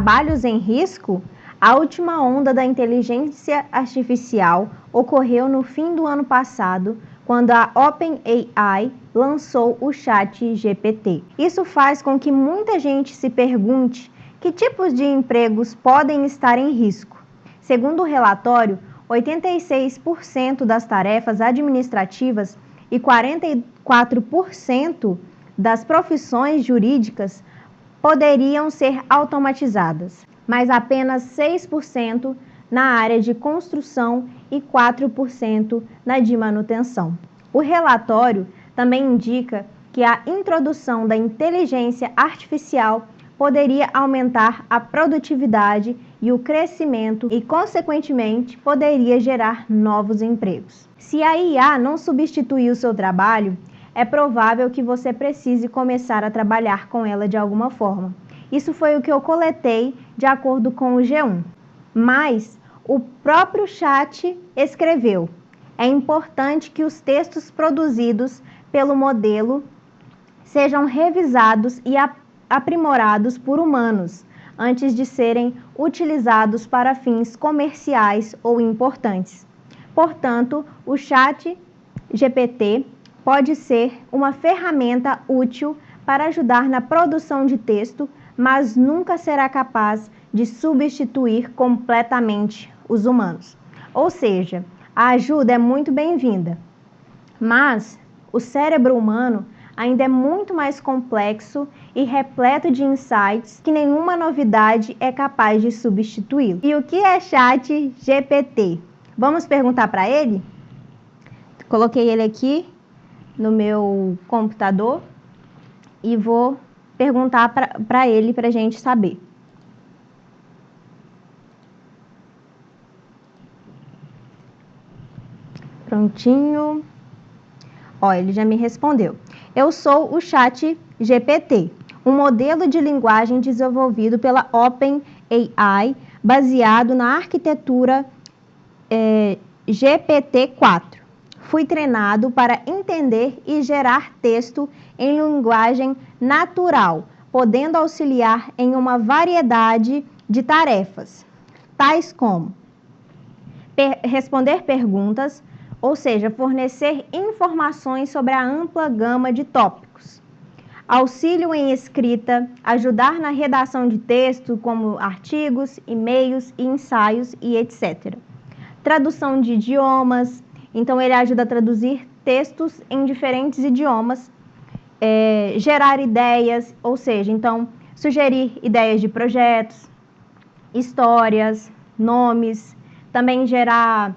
trabalhos em risco? A última onda da inteligência artificial ocorreu no fim do ano passado, quando a OpenAI lançou o ChatGPT. Isso faz com que muita gente se pergunte que tipos de empregos podem estar em risco. Segundo o relatório, 86% das tarefas administrativas e 44% das profissões jurídicas poderiam ser automatizadas, mas apenas 6% na área de construção e 4% na de manutenção. O relatório também indica que a introdução da inteligência artificial poderia aumentar a produtividade e o crescimento e, consequentemente, poderia gerar novos empregos. Se a IA não substituir o seu trabalho, é provável que você precise começar a trabalhar com ela de alguma forma. Isso foi o que eu coletei de acordo com o G1. Mas o próprio chat escreveu: é importante que os textos produzidos pelo modelo sejam revisados e aprimorados por humanos antes de serem utilizados para fins comerciais ou importantes. Portanto, o ChatGPT pode ser uma ferramenta útil para ajudar na produção de texto, mas nunca será capaz de substituir completamente os humanos. Ou seja, a ajuda é muito bem-vinda, mas o cérebro humano ainda é muito mais complexo e repleto de insights que nenhuma novidade é capaz de substituí-lo. E o que é ChatGPT? Vamos perguntar para ele? Coloquei ele aqui no meu computador e vou perguntar para ele para a gente saber. Prontinho. Ó, ele já me respondeu. Eu sou o ChatGPT, um modelo de linguagem desenvolvido pela OpenAI, baseado na arquitetura GPT-4. Fui treinado para entender e gerar texto em linguagem natural, podendo auxiliar em uma variedade de tarefas, tais como responder perguntas, ou seja, fornecer informações sobre a ampla gama de tópicos, auxílio em escrita, ajudar na redação de texto, como artigos, e-mails, ensaios e etc. Tradução de idiomas, então ele ajuda a traduzir textos em diferentes idiomas, gerar ideias, ou seja, então sugerir ideias de projetos, histórias, nomes, também gerar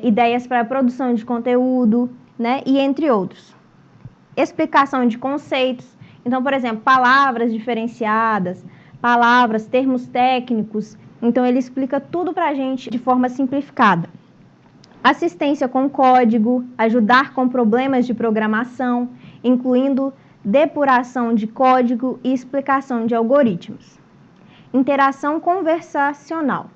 ideias para a produção de conteúdo, né? E entre outros. Explicação de conceitos, então, por exemplo, palavras diferenciadas, palavras, termos técnicos, então ele explica tudo para a gente de forma simplificada. Assistência com código, ajudar com problemas de programação, incluindo depuração de código e explicação de algoritmos. Interação conversacional.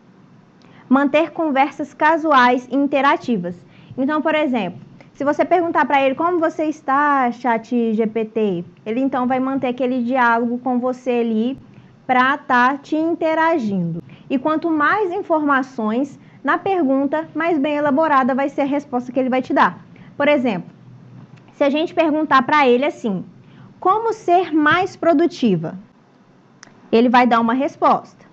Manter conversas casuais e interativas. Então, por exemplo, se você perguntar para ele como você está, ChatGPT, ele então vai manter aquele diálogo com você ali para estar te interagindo. E quanto mais informações na pergunta, mais bem elaborada vai ser a resposta que ele vai te dar. Por exemplo, se a gente perguntar para ele assim: como ser mais produtiva? Ele vai dar uma resposta.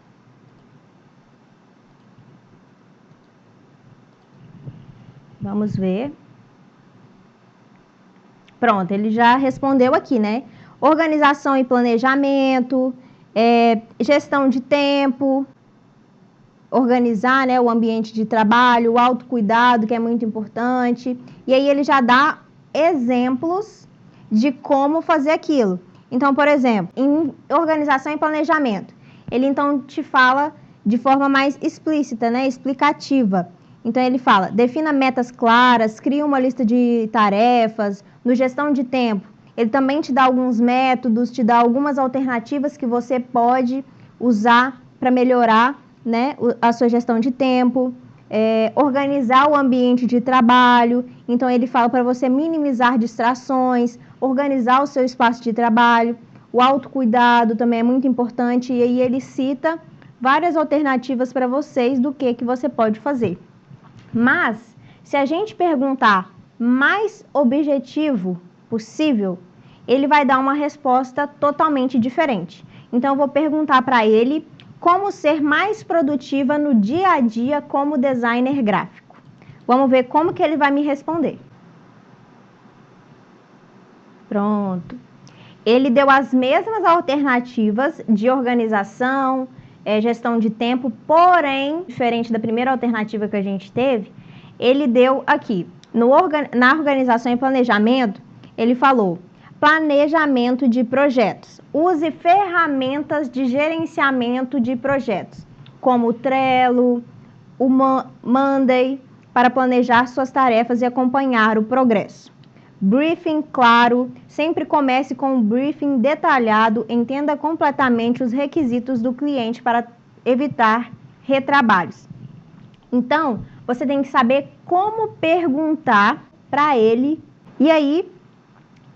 Vamos ver. Pronto, ele já respondeu aqui, né? Organização e planejamento, gestão de tempo, organizar, né, o ambiente de trabalho, o autocuidado, que é muito importante. E aí ele já dá exemplos de como fazer aquilo. Então, por exemplo, em organização e planejamento, ele então te fala de forma mais explícita, né, explicativa. Então ele fala: defina metas claras, cria uma lista de tarefas. No gestão de tempo, ele também te dá alguns métodos, te dá algumas alternativas que você pode usar para melhorar, né, a sua gestão de tempo. Organizar o ambiente de trabalho. Então ele fala para você minimizar distrações, organizar o seu espaço de trabalho. O autocuidado também é muito importante, e aí ele cita várias alternativas para vocês do que você pode fazer. Mas, se a gente perguntar mais objetivo possível, ele vai dar uma resposta totalmente diferente. Então, eu vou perguntar para ele como ser mais produtiva no dia a dia como designer gráfico. Vamos ver como que ele vai me responder. Pronto. Ele deu as mesmas alternativas de organização, gestão de tempo, porém, diferente da primeira alternativa que a gente teve, ele deu aqui, na organização e planejamento, ele falou, planejamento de projetos. Use ferramentas de gerenciamento de projetos, como o Trello, o Monday, para planejar suas tarefas e acompanhar o progresso. Briefing claro, sempre comece com um briefing detalhado, entenda completamente os requisitos do cliente para evitar retrabalhos. Então, você tem que saber como perguntar para ele, e aí,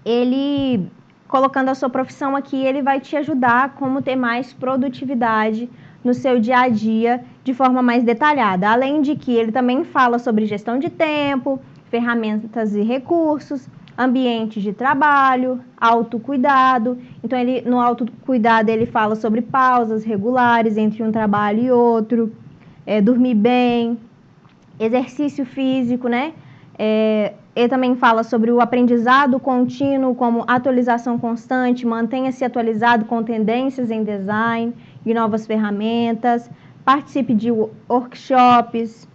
ele, colocando a sua profissão aqui, ele vai te ajudar a como ter mais produtividade no seu dia a dia de forma mais detalhada. Além de que ele também fala sobre gestão de tempo, ferramentas e recursos, ambientes de trabalho, autocuidado. Então, no autocuidado, ele fala sobre pausas regulares entre um trabalho e outro, dormir bem, exercício físico, né? Ele também fala sobre o aprendizado contínuo, como atualização constante, mantenha-se atualizado com tendências em design e novas ferramentas, participe de workshops,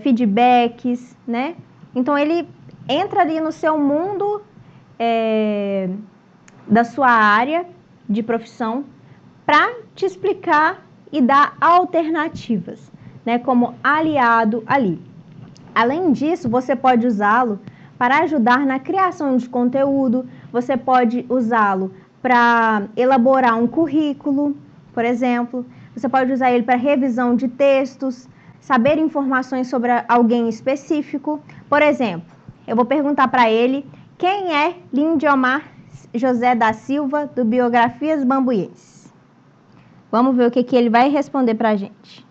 feedbacks, né? Então, ele entra ali no seu mundo da sua área de profissão para te explicar e dar alternativas, né? Como aliado ali. Além disso, você pode usá-lo para ajudar na criação de conteúdo, você pode usá-lo para elaborar um currículo, por exemplo, você pode usar ele para revisão de textos, saber informações sobre alguém específico. Por exemplo, eu vou perguntar para ele quem é Lindiomar José da Silva, do Biografias Bambuienses. Vamos ver o que ele vai responder para a gente.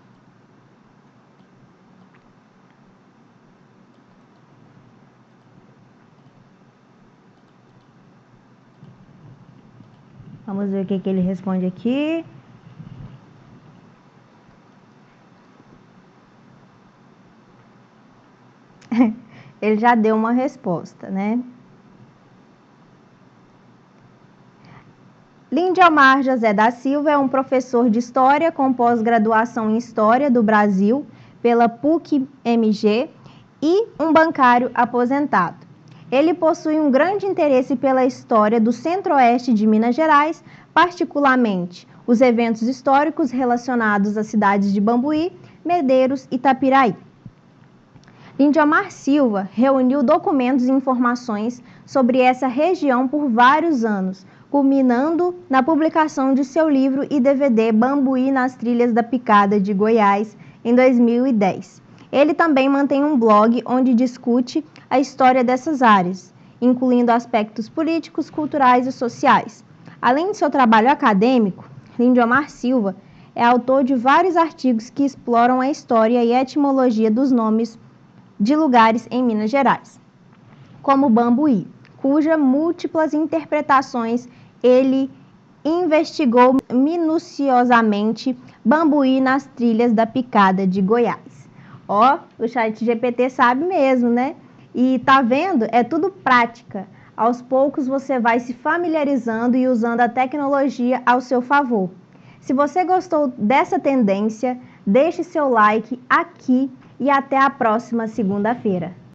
Vamos ver o que ele responde aqui. Ele já deu uma resposta, né? Lindiomar José da Silva é um professor de História com pós-graduação em História do Brasil pela PUC-MG e um bancário aposentado. Ele possui um grande interesse pela história do centro-oeste de Minas Gerais, particularmente os eventos históricos relacionados às cidades de Bambuí, Medeiros e Itapiraí. Lindiomar Silva reuniu documentos e informações sobre essa região por vários anos, culminando na publicação de seu livro e DVD Bambuí nas Trilhas da Picada de Goiás, em 2010. Ele também mantém um blog onde discute a história dessas áreas, incluindo aspectos políticos, culturais e sociais. Além de seu trabalho acadêmico, Lindiomar Silva é autor de vários artigos que exploram a história e a etimologia dos nomes de lugares em Minas Gerais, como Bambuí, cuja múltiplas interpretações ele investigou minuciosamente. Bambuí nas Trilhas da Picada de Goiás. Ó, o ChatGPT sabe mesmo, né? E tá vendo? É tudo prática. Aos poucos você vai se familiarizando e usando a tecnologia ao seu favor. Se você gostou dessa tendência, deixe seu like aqui e até a próxima segunda-feira.